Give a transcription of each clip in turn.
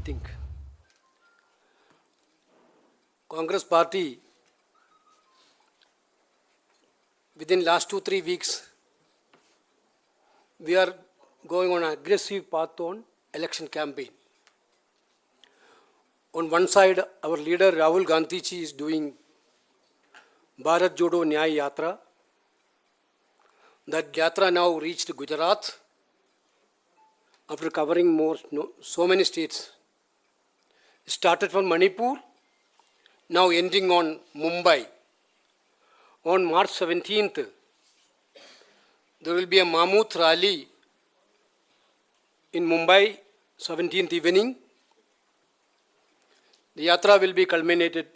think. Congress party, within last 2-3 weeks, we are going on an aggressive path on election campaign. On one side, our leader Rahul Gandhi ji is doing Bharat Jodo Nyay Yatra. That Yatra now reached Gujarat after covering so many states. It started from Manipur, now ending on Mumbai. On March 17th, there will be a Mammoth rally in Mumbai, 17th evening. The Yatra will be culminated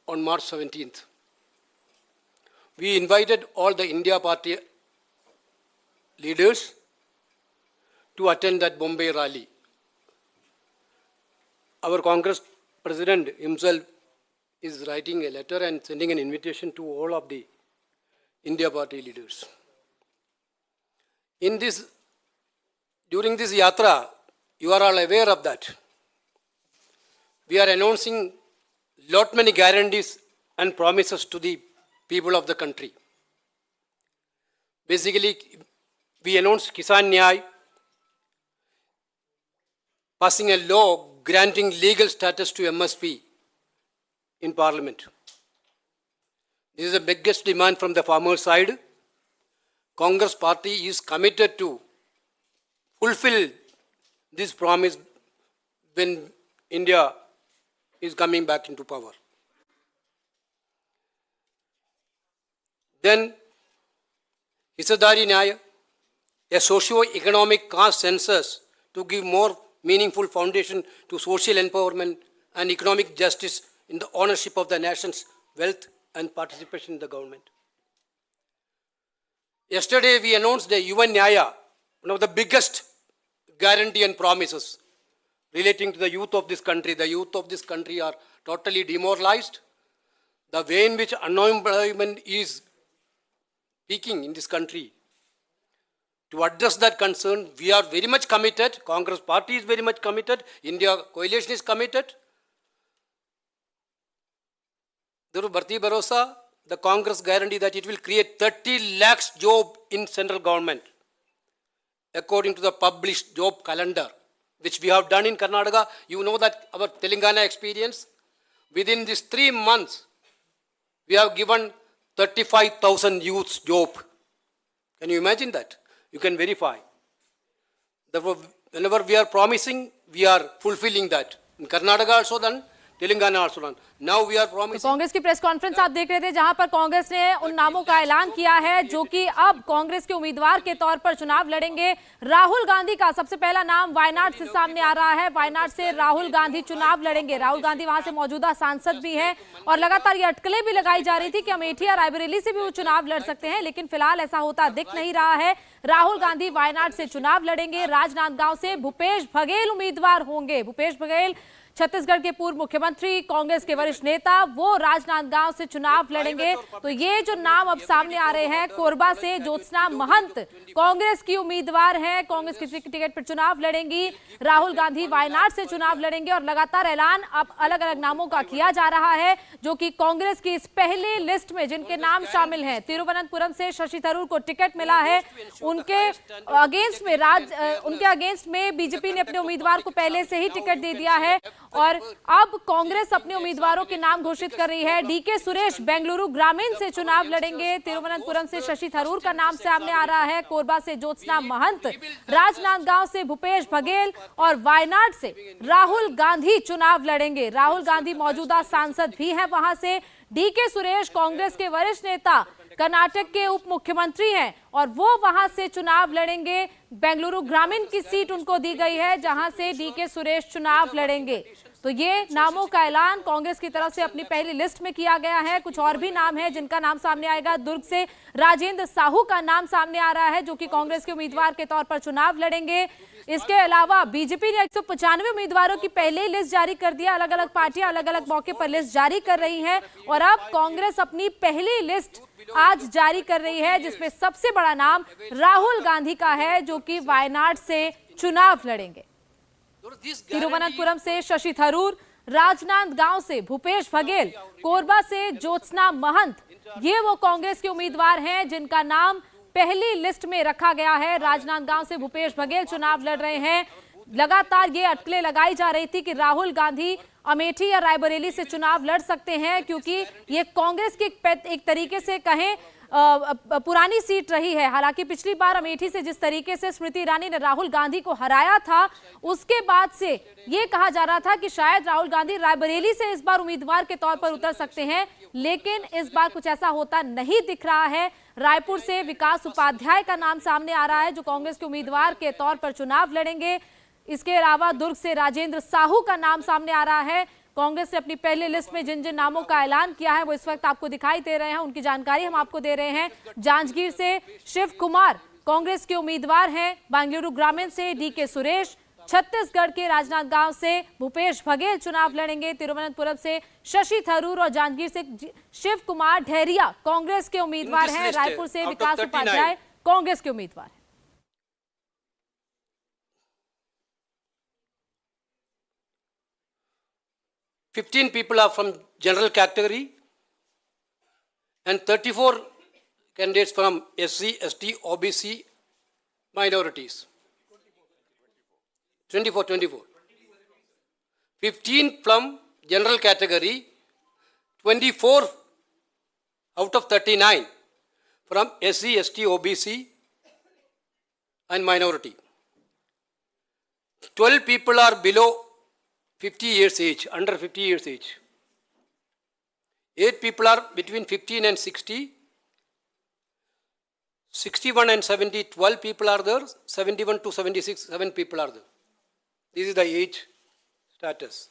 on March 17th. We invited all the India Party leaders to attend that Bombay rally. Our Congress President himself is writing a letter and sending an invitation to all of the India Party leaders. During this Yatra, you are all aware of that. We are announcing lot many guarantees and promises to the people of the country. Basically, we announced Kisan Nyay, passing a law granting legal status to MSP in Parliament. This is the biggest demand from the farmer side. Congress party is committed to fulfill this promise when India is coming back into power. Then, Hissadari Nyaya, a socio-economic caste census to give more meaningful foundation to social empowerment and economic justice in the ownership of the nation's wealth and participation in the government. Yesterday, we announced the UN Nyaya, one of the biggest guarantee and promises relating to the youth of this country. The youth of this country are totally demoralized. The way in which unemployment is peaking in this country. To address that concern, we are very much committed. Congress party is very much committed. India coalition is committed. Through Bharti Bharosa, the Congress guarantee that it will create 30 lakhs job in central government, according to the published job calendar, which we have done in Karnataka. You know that our Telangana experience. Within these 3 months, we have given 35,000 youths job. Can you imagine that? You can verify. Therefore, whenever we are promising, we are fulfilling that. In Karnataka also done, Telangana also done. Now we are promising. Congress की press conference आप देख रहे थे, जहां पर कांग्रेस ने उन नामों का ऐलान किया है जो कि अब कांग्रेस के उम्मीदवार के तौर पर चुनाव लड़ेंगे। राहुल गांधी का सबसे पहला नाम वायनाड से सामने आ रहा है। वायनाड से राहुल गांधी चुनाव लड़ेंगे। राहुल गांधी वहां से मौजूदा सांसद भी हैं और लगातार ये अटकलें भी लगाई जा रही थी कि अमेठी या रायबरेली से भी वो चुनाव लड़ सकते हैं, लेकिन फिलहाल ऐसा होता दिख नहीं रहा है। राहुल गांधी वायनाड से चुनाव लड़ेंगे। राजनांदगांव से भूपेश बघेल उम्मीदवार होंगे। भूपेश बघेल छत्तीसगढ़ के पूर्व मुख्यमंत्री, कांग्रेस के वरिष्ठ नेता, वो राजनांदगांव से चुनाव लड़ेंगे। तो ये जो नाम अब सामने आ रहे हैं, कोरबा से ज्योत्सना महंत कांग्रेस की उम्मीदवार हैं, कांग्रेस की टिकट पर चुनाव लड़ेंगी। राहुल गांधी वायनाड से चुनाव लड़ेंगे और लगातार ऐलान अब अलग अलग नामों का किया जा रहा है, जो कि कांग्रेस की इस पहली लिस्ट में जिनके नाम शामिल हैं। तिरुवनंतपुरम से शशि थरूर को टिकट मिला है। उनके अगेंस्ट में बीजेपी ने अपने उम्मीदवार को पहले से ही टिकट दे दिया है और अब कांग्रेस अपने उम्मीदवारों के नाम घोषित कर रही है। डीके सुरेश बेंगलुरु ग्रामीण से चुनाव लड़ेंगे। तिरुवनंतपुरम से शशि थरूर का नाम सामने आ रहा है। कोरबा से ज्योत्सना महंत, राजनांदगांव से भूपेश बघेल और वायनाड से राहुल गांधी चुनाव लड़ेंगे। राहुल गांधी मौजूदा सांसद भी है वहां से। डीके सुरेश कांग्रेस के वरिष्ठ नेता, कर्नाटक के उप मुख्यमंत्री हैं और वो वहां से चुनाव लड़ेंगे। बेंगलुरु ग्रामीण की सीट उनको दी गई है, जहां से डीके सुरेश चुनाव लड़ेंगे। तो ये नामों का ऐलान कांग्रेस की तरफ से अपनी पहली लिस्ट में किया गया है। कुछ और भी नाम है जिनका नाम सामने आएगा। दुर्ग से राजेंद्र साहू का नाम सामने आ रहा है, जो कि कांग्रेस के उम्मीदवार के तौर पर चुनाव लड़ेंगे। इसके अलावा बीजेपी ने 195 उम्मीदवारों की पहले ही लिस्ट जारी कर दिया। अलग अलग पार्टियां अलग अलग मौके पर लिस्ट जारी कर रही हैं और अब कांग्रेस अपनी पहली लिस्ट आज जारी कर रही है, जिसमें सबसे बड़ा नाम राहुल गांधी का है, जो कि वायनाड से चुनाव लड़ेंगे। तिरुवनंतपुरम से शशि थरूर, राजनांदगांव से भूपेश बघेल, कोरबा से ज्योत्सना महंत, ये वो कांग्रेस के उम्मीदवार हैं जिनका नाम पहली लिस्ट में रखा गया है। राजनांदगांव से भूपेश बघेल चुनाव लड़ रहे हैं। लगातार ये अटकलें लगाई जा रही थी कि राहुल गांधी अमेठी या रायबरेली से चुनाव लड़ सकते हैं, क्योंकि ये कांग्रेस की एक तरीके से कहें पुरानी सीट रही है। हालांकि पिछली बार अमेठी से जिस तरीके से स्मृति ईरानी ने राहुल गांधी को हराया था, उसके बाद से ये कहा जा रहा था कि शायद राहुल गांधी रायबरेली से इस बार उम्मीदवार के तौर पर उतर सकते हैं, लेकिन इस बार कुछ ऐसा होता नहीं दिख रहा है। रायपुर से विकास उपाध्याय का नाम सामने आ रहा है जो कांग्रेस के उम्मीदवार के तौर पर चुनाव लड़ेंगे। इसके अलावा दुर्ग से राजेंद्र साहू का नाम सामने आ रहा है। कांग्रेस ने अपनी पहले लिस्ट में जिन जिन नामों का ऐलान किया है वो इस वक्त आपको दिखाई दे रहे हैं, उनकी जानकारी हम आपको दे रहे हैं। जांजगीर से शिव कुमार कांग्रेस के उम्मीदवार हैं। बेंगलुरु ग्रामीण से डीके सुरेश, छत्तीसगढ़ के राजनांदगांव से भूपेश बघेल चुनाव लड़ेंगे। तिरुवनंतपुरम से शशि थरूर और जांजगीर से शिव कुमार ढेरिया कांग्रेस के उम्मीदवार हैं। रायपुर से विकास उपाध्याय कांग्रेस के उम्मीदवार हैं। 15 people are from general category and 34 candidates from SC, ST, OBC minorities. 24. 15 from general category, 24 out of 39 from SC, ST, OBC and minority. 12 people are below 50 years age, under 50 years age. 8 people are between 15 and 60. 61 and 70, 12 people are there. 71 to 76, 7 people are there. This is the age status.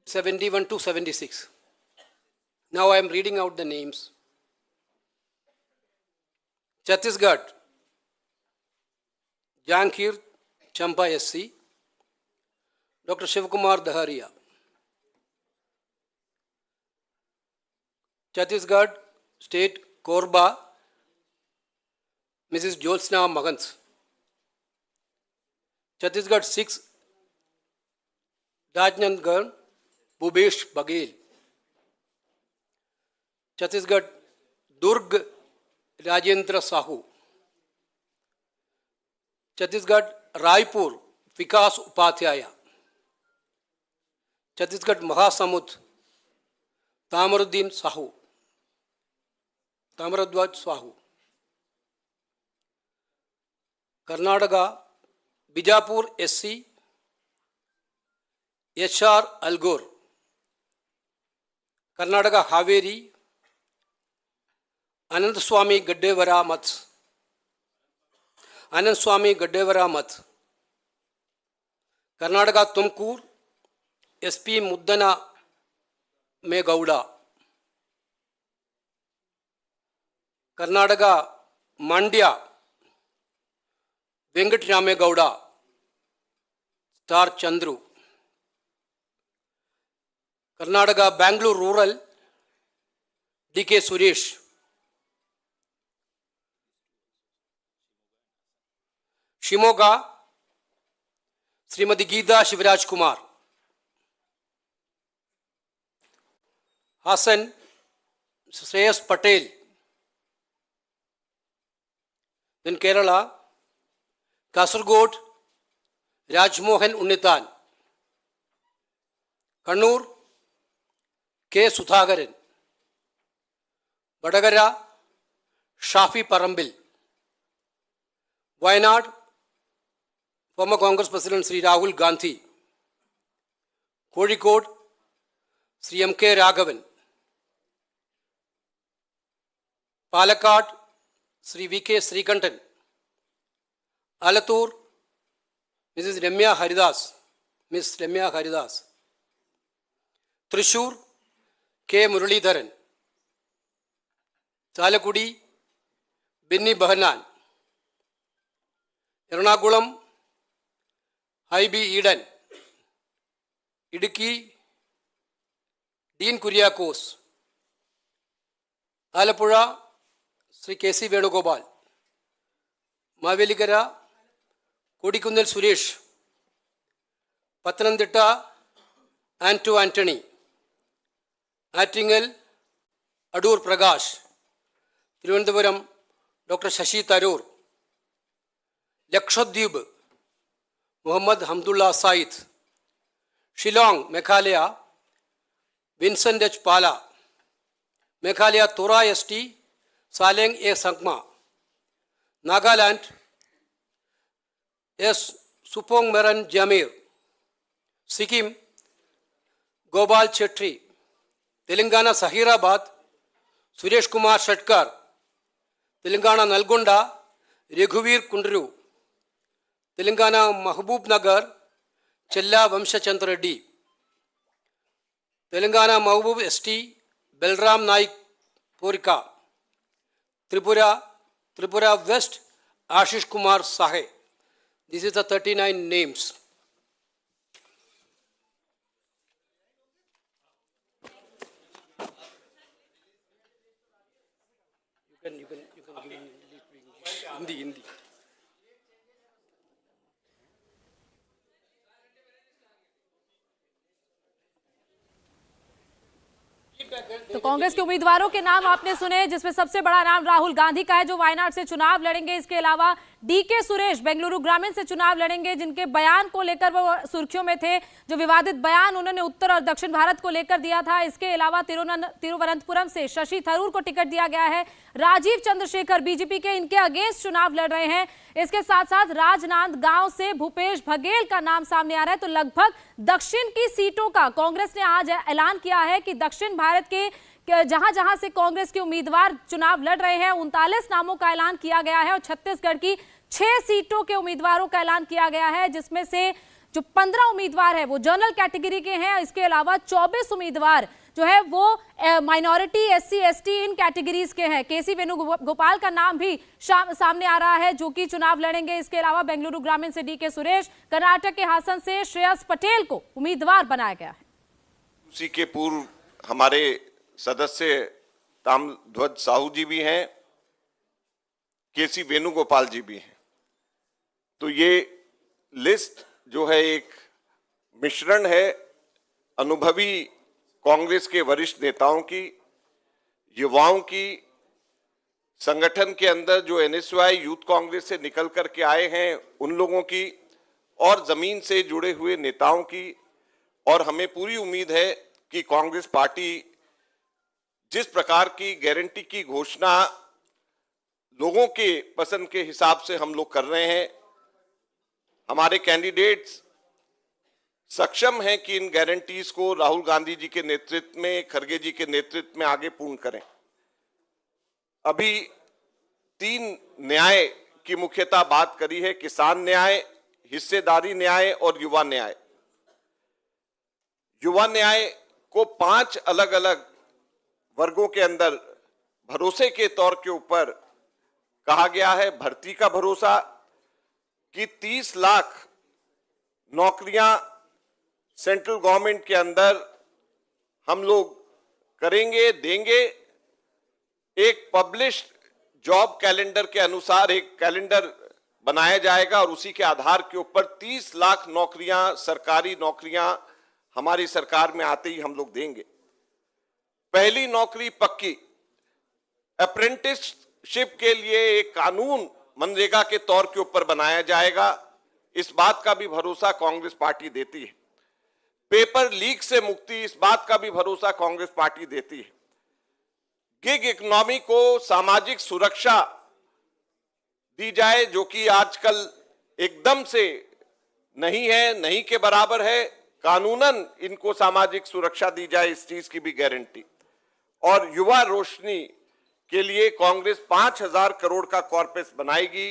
71 to 76. Now I am reading out the names. Chhattisgarh, Jankir Champa SC, Dr. Shivkumar Daharia. Chhattisgarh State, Korba, Mrs. Jyotsna Mahant. Chhattisgarh 6, Rajnaandgaon, Bhupesh Baghel. Chhattisgarh Durg, Rajendra Sahu. Chhattisgarh Raipur Vikas Upadhyay. Chhattisgarh Mahasamund तामरुद्दीन Sahu, Tamradhwaj Sahu. Karnataka Bijapur SC, HR अलगोर. Karnataka Haveri अनंत स्वामी गड्डेवरा मत. आनंद Swamy Gaddadevaramath. Karnataka Tumkur SP Muddahanumegowda. Karnataka Mandya Venkataramegowda star Chandru. Karnataka Bengaluru rural DK Suresh. Shimoga Shrimati Geetha Shivraj Kumar. Hassan Shreyas Patel. Then Kerala Kasaragod Rajmohan Unnithan. Kannur K Sudhakaran. Vadakara Shafi Parambil. Wayanad former Congress President Sri Rahul Gandhi. Kozhikode Sri M.K. Raghavan. Palakkad Sri V.K. Srikantan. Alathur Mrs. Ramya Haridas. Miss Ramya Haridas. Thrissur K. Muralidharan. Chalakudi Binni Bahanan. Ernakulam IB Eden. Idukki Dean Kuriakose. Alapura Sri K.C. Venugopal. Mavelikara Kodikundal Suresh, Pathanamthitta Anto Anthony, Attingal Adur Prakash, Thiruvananthapuram Dr. Shashi Tharoor, Lakshadweep Muhammad Hamdullah Said, Shillong Meghalaya Vincent H. Pala, Meghalaya Tora ST Saleng A. Sangma, Nagaland S. Supong Meran Jamir, Sikkim Gopal Chetri, Telangana Sahirabad Suresh Kumar Shatkar, Telangana Nalgonda Raghuveer Kundru, Telangana Mahbub Nagar Chella Vamshachandra Reddy, Telangana Mahbub ST Belram Naik Porika, Tripura West Ashish Kumar Sahe. This is the 39 names. You can give me Hindi. तो कांग्रेस के उम्मीदवारों के नाम आपने सुने, जिसमें सबसे बड़ा नाम राहुल गांधी का है जो वायनाड से चुनाव लड़ेंगे। इसके अलावा डीके सुरेश बेंगलुरु ग्रामीण से चुनाव लड़ेंगे, जिनके बयान को लेकर वो सुर्खियों में थे, जो विवादित बयान उन्होंने उत्तर और दक्षिण भारत को लेकर दिया था। इसके अलावा तिरुवनंतपुरम से शशि थरूर को टिकट दिया गया है। राजीव चंद्रशेखर बीजेपी के इनके अगेंस्ट चुनाव लड़ रहे हैं। इसके साथ साथ राजनांदगांव से भूपेश बघेल का नाम सामने आ रहा है। तो लगभग दक्षिण की सीटों का कांग्रेस ने आज ऐलान किया है कि दक्षिण भारत के जहां जहां से कांग्रेस के उम्मीदवार चुनाव लड़ रहे हैं 39 नामों का ऐलान किया गया है और छत्तीसगढ़ की 6 सीटों के उम्मीदवारों का ऐलान किया गया है, जिसमें से जो 15 उम्मीदवार है वो जनरल कैटेगरी के हैं। इसके अलावा 24 उम्मीदवार जो है वो माइनॉरिटी SC ST इन कैटेगरीज के हैं। KC वेणुगोपाल का नाम भी सामने आ रहा है जो कि चुनाव लड़ेंगे। इसके अलावा बेंगलुरु ग्रामीण से DK सुरेश, कर्नाटक के हासन से श्रेयस पटेल को उम्मीदवार बनाया गया है। उसी के पूर्व हमारे सदस्य ताम्रध्वज साहू जी भी हैं, KC वेणुगोपाल जी भी हैं। तो ये लिस्ट जो है एक मिश्रण है अनुभवी कांग्रेस के वरिष्ठ नेताओं की, युवाओं की, संगठन के अंदर जो NSY यूथ कांग्रेस से निकल करके आए हैं उन लोगों की, और जमीन से जुड़े हुए नेताओं की। और हमें पूरी उम्मीद है कि कांग्रेस पार्टी जिस प्रकार की गारंटी की घोषणा लोगों के पसंद के हिसाब से हम लोग कर रहे हैं, हमारे कैंडिडेट्स सक्षम हैं कि इन गारंटीज को राहुल गांधी जी के नेतृत्व में, खड़गे जी के नेतृत्व में आगे पूर्ण करें। अभी 3 न्याय की मुख्यतः बात करी है, किसान न्याय, हिस्सेदारी न्याय और युवा न्याय। युवा न्याय को 5 अलग अलग वर्गों के अंदर भरोसे के तौर के ऊपर कहा गया है। भर्ती का भरोसा कि 30 लाख नौकरियां सेंट्रल गवर्नमेंट के अंदर हम लोग करेंगे, देंगे। एक पब्लिश्ड जॉब कैलेंडर के अनुसार एक कैलेंडर बनाया जाएगा और उसी के आधार के ऊपर 30 लाख नौकरियां, सरकारी नौकरियां हमारी सरकार में आते ही हम लोग देंगे। पहली नौकरी पक्की, अप्रेंटिसशिप के लिए एक कानून मनरेगा के तौर के ऊपर बनाया जाएगा। इस बात का भी भरोसा कांग्रेस पार्टी देती है। पेपर लीक से मुक्ति, इस बात का भी भरोसा कांग्रेस पार्टी देती है। गिग इकोनॉमी को सामाजिक सुरक्षा दी जाए जो कि आजकल एकदम से नहीं है, नहीं के बराबर है। कानूनन इनको सामाजिक सुरक्षा दी जाए, इस चीज की भी गारंटी। और युवा रोशनी के लिए कांग्रेस 5000 करोड़ का कॉर्पस बनाएगी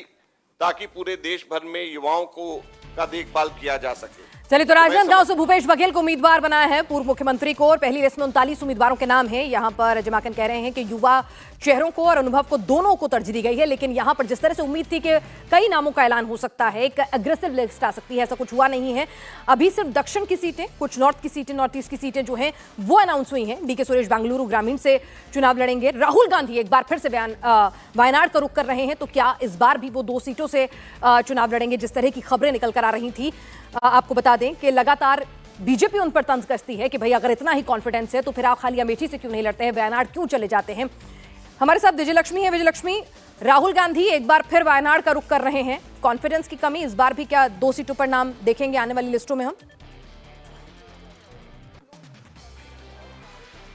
ताकि पूरे देश भर में युवाओं को का देखभाल किया जा सके। चलिए, तो राजनांदगांव से भूपेश बघेल को उम्मीदवार बनाया है पूर्व मुख्यमंत्री को, और पहली लिस्ट में 39 उम्मीदवारों के नाम हैं। यहां पर जमाकन कह रहे हैं कि युवा चेहरों को और अनुभव को दोनों को तरजीह दी गई है, लेकिन यहां पर जिस तरह से उम्मीद थी कि कई नामों का ऐलान हो सकता है, एक एग्रेसिव लिस्ट आ सकती है, ऐसा कुछ हुआ नहीं है। अभी सिर्फ दक्षिण की सीटें, कुछ नॉर्थ की सीटें, नॉर्थ ईस्ट की सीटें जो हैं वो अनाउंस हुई हैं। डीके सुरेश बेंगलुरु ग्रामीण से चुनाव लड़ेंगे। राहुल गांधी एक बार फिर से वायनाड का रुख कर रहे हैं, तो क्या इस बार भी वो 2 सीटों से चुनाव लड़ेंगे जिस तरह की खबरें निकल कर आ रही थी। आपको बता दें कि लगातार बीजेपी उन पर तंज कसती है कि भाई अगर इतना ही कॉन्फिडेंस है तो फिर आप खाली अमेठी से क्यों नहीं लड़ते हैं, वायनाड क्यों चले जाते हैं। हमारे साथ विजयलक्ष्मी है। विजयलक्ष्मी, राहुल गांधी एक बार फिर वायनाड का रुख कर रहे हैं, कॉन्फिडेंस की कमी इस बार भी क्या 2 सीटों पर नाम देखेंगे आने वाली लिस्टों में हम?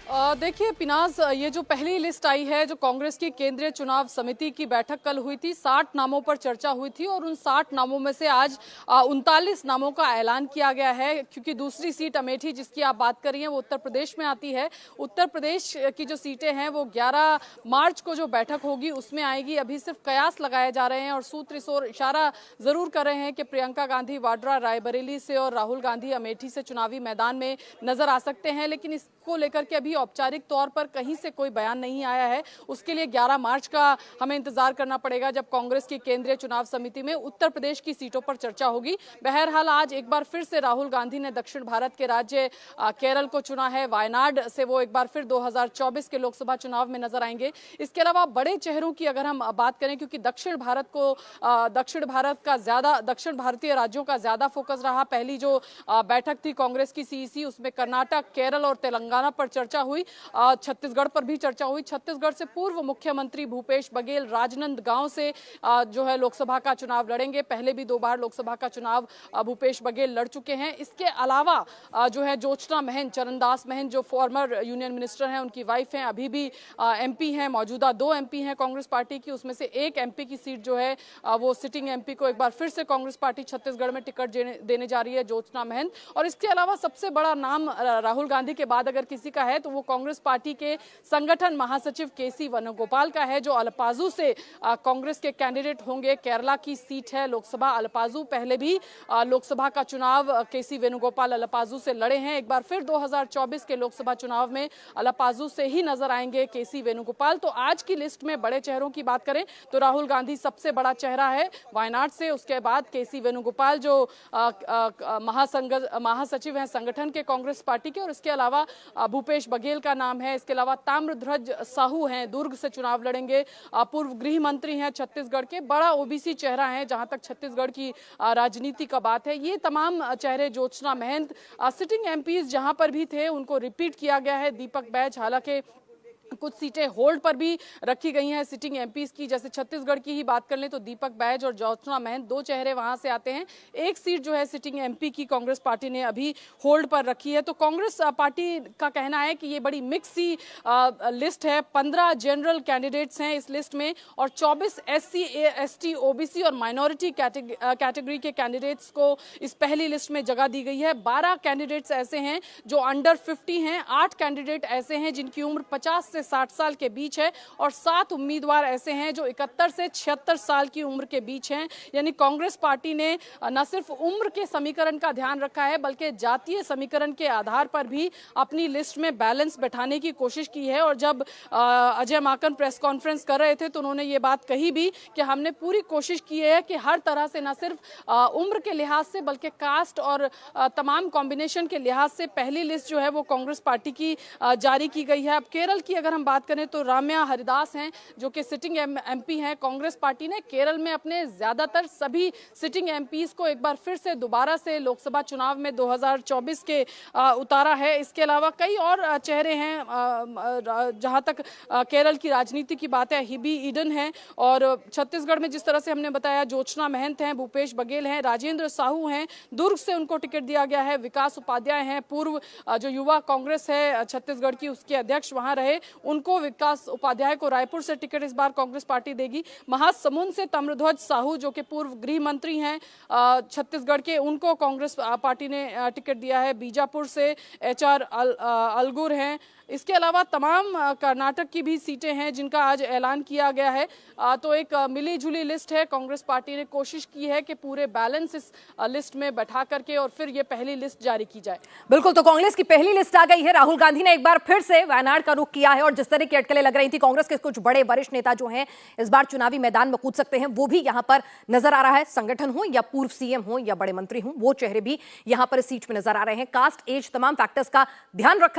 देखिए पिनाज, ये जो पहली लिस्ट आई है, जो कांग्रेस की केंद्रीय चुनाव समिति की बैठक कल हुई थी, 60 नामों पर चर्चा हुई थी और उन 60 नामों में से आज 39 नामों का ऐलान किया गया है, क्योंकि दूसरी सीट अमेठी जिसकी आप बात कर रही हैं वो उत्तर प्रदेश में आती है। उत्तर प्रदेश की जो सीटें हैं वो 11 मार्च को जो बैठक होगी उसमें आएगी। अभी सिर्फ कयास लगाए जा रहे हैं और सूत्र इस ओर इशारा जरूर कर रहे हैं कि प्रियंका गांधी वाड्रा रायबरेली से और राहुल गांधी अमेठी से चुनावी मैदान में नजर आ सकते हैं, लेकिन इसको लेकर के अभी औपचारिक तौर पर कहीं से कोई बयान नहीं आया है। उसके लिए 11 मार्च का हमें इंतजार करना पड़ेगा, जब कांग्रेस की केंद्रीय चुनाव समिति में उत्तर प्रदेश की सीटों पर चर्चा होगी। बहरहाल आज एक बार फिर से राहुल गांधी ने दक्षिण भारत के राज्य केरल को चुना है। वायनाड से वो एक बार फिर 2024 के लोकसभा चुनाव में नजर आएंगे। इसके अलावा बड़े चेहरों की अगर हम बात करें, क्योंकि दक्षिण भारतीय राज्यों का ज्यादा फोकस रहा। पहली जो बैठक थी कांग्रेस की सीईसी, उसमें कर्नाटक, केरल और तेलंगाना पर चर्चा हुई। छत्तीसगढ़ पर भी चर्चा हुई। छत्तीसगढ़ से पूर्व मुख्यमंत्री भूपेश बघेल राजनांदगांव से जो है लोकसभा का चुनाव लड़ेंगे। पहले भी 2 बार लोकसभा का चुनाव भूपेश बघेल लड़ चुके हैं। इसके अलावा जो है जोचना महंत, चरणदास महंत जो फॉर्मर यूनियन मिनिस्टर हैं, उनकी वाइफ हैं, अभी भी एमपी हैं। मौजूदा 2 एमपी हैं कांग्रेस पार्टी की, उसमें से एक एमपी की सीट जो है वो सिटिंग एमपी को एक बार फिर से कांग्रेस पार्टी छत्तीसगढ़ में टिकट देने जा रही है, जोचना महंत। और इसके अलावा सबसे बड़ा नाम राहुल गांधी के बाद अगर किसी का है तो वो कांग्रेस पार्टी के संगठन महासचिव केसी वेणुगोपाल का है, जो अल्पाजू से कांग्रेस के कैंडिडेट होंगे। केरला की सीट है लोकसभा अल्पाजू। पहले भी लोकसभा का चुनाव केसी वेणुगोपाल अल्पाजू से लड़े हैं। एक बार फिर 2024 के लोकसभा चुनाव में अल्पाजू से ही नजर आएंगे केसी वेणुगोपाल। तो आज की लिस्ट में बड़े चेहरों की बात करें तो राहुल गांधी सबसे बड़ा चेहरा है वायनाड से, उसके बाद केसी वेणुगोपाल जो महासचिव हैं संगठन के कांग्रेस पार्टी के, और इसके अलावा भूपेश बघेल का नाम है। इसके अलावा ताम्रध्वज साहू हैं, दुर्ग से चुनाव लड़ेंगे, पूर्व गृह मंत्री हैं छत्तीसगढ़ के, बड़ा ओबीसी चेहरा है जहां तक छत्तीसगढ़ की राजनीति का बात है। ये तमाम चेहरे, जोचना महंत, सिटिंग एमपीज जहां पर भी थे उनको रिपीट किया गया है। दीपक बैज, हालांकि कुछ सीटें होल्ड पर भी रखी गई हैं सिटिंग एमपीज की, जैसे छत्तीसगढ़ की ही बात कर लें तो दीपक बैज और जोचना महंत 2 चेहरे वहां से आते हैं। एक सीट जो है सिटिंग एमपी की कांग्रेस पार्टी ने अभी होल्ड पर रखी है। तो कांग्रेस पार्टी का कहना है कि ये बड़ी मिक्स सी लिस्ट है। 15 जनरल कैंडिडेट्स हैं इस लिस्ट में और 24 SC, ST, OBC और माइनॉरिटी कैटेगरी के कैंडिडेट्स को इस पहली लिस्ट में जगह दी गई है। 12 कैंडिडेट्स ऐसे हैं जो अंडर 50 हैं, 8 कैंडिडेट ऐसे हैं जिनकी उम्र 50 से 60 साल के बीच है और 7 उम्मीदवार ऐसे हैं जो 71 से 76 साल की उम्र के बीच हैं। यानी कांग्रेस पार्टी ने न सिर्फ उम्र के समीकरण का ध्यान रखा है बल्कि जातीय समीकरण के आधार पर भी अपनी लिस्ट में बैलेंस बैठाने की कोशिश की है। और जब अजय माकन प्रेस कॉन्फ्रेंस कर रहे थे तो उन्होंने ये बात कही भी कि हमने पूरी कोशिश की है कि हर तरह से न सिर्फ उम्र के लिहाज से बल्कि कास्ट और तमाम कॉम्बिनेशन के लिहाज से पहली लिस्ट जो है वो कांग्रेस पार्टी की जारी की गई है। अब केरल की अगर हम बात करें तो राम्या हरिदास हैं जो कि सिटिंग एमपी हैं। कांग्रेस पार्टी ने केरल में अपने ज्यादातर सभी सिटिंग एमपीज को एक बार फिर से दोबारा से लोकसभा चुनाव में 2024 के उतारा है। इसके अलावा कई और चेहरे हैं। जहां तक केरल की राजनीति की बात है, हिबी ईडन है और छत्तीसगढ़ में जिस तरह से हमने बताया जोचना महंत हैं, भूपेश बघेल हैं, राजेंद्र साहू हैं, दुर्ग से उनको टिकट दिया गया है, विकास उपाध्याय हैं, पूर्व जो युवा कांग्रेस है छत्तीसगढ़ की उसके अध्यक्ष वहां रहे, उनको विकास उपाध्याय को रायपुर से टिकट इस बार कांग्रेस पार्टी देगी। महासमुंद से ताम्रध्वज साहू जो कि पूर्व गृह मंत्री हैं छत्तीसगढ़ के, उनको कांग्रेस पार्टी ने टिकट दिया है। बीजापुर से HR अलगुर हैं, इसके अलावा तमाम कर्नाटक की भी सीटें हैं जिनका आज ऐलान किया गया है। तो एक मिली जुली लिस्ट है। कांग्रेस पार्टी ने कोशिश की है कि पूरे बैलेंस इस लिस्ट में बैठा करके और फिर ये पहली लिस्ट जारी की जाए। बिल्कुल, तो कांग्रेस की पहली लिस्ट आ गई है। राहुल गांधी ने एक बार फिर से वायनाड का रुख किया है और जिस तरह की अटकलें लग रही थी, कांग्रेस के कुछ बड़े वरिष्ठ नेता जो हैं इस बार चुनावी मैदान में कूद सकते हैं, वो भी यहां पर नजर आ रहा है। संगठन हो या पूर्व सीएम हो या बड़े मंत्री हो, वो चेहरे भी यहां पर इस सीट में नजर आ रहे हैं। कास्ट, एज, तमाम फैक्टर्स का ध्यान रखा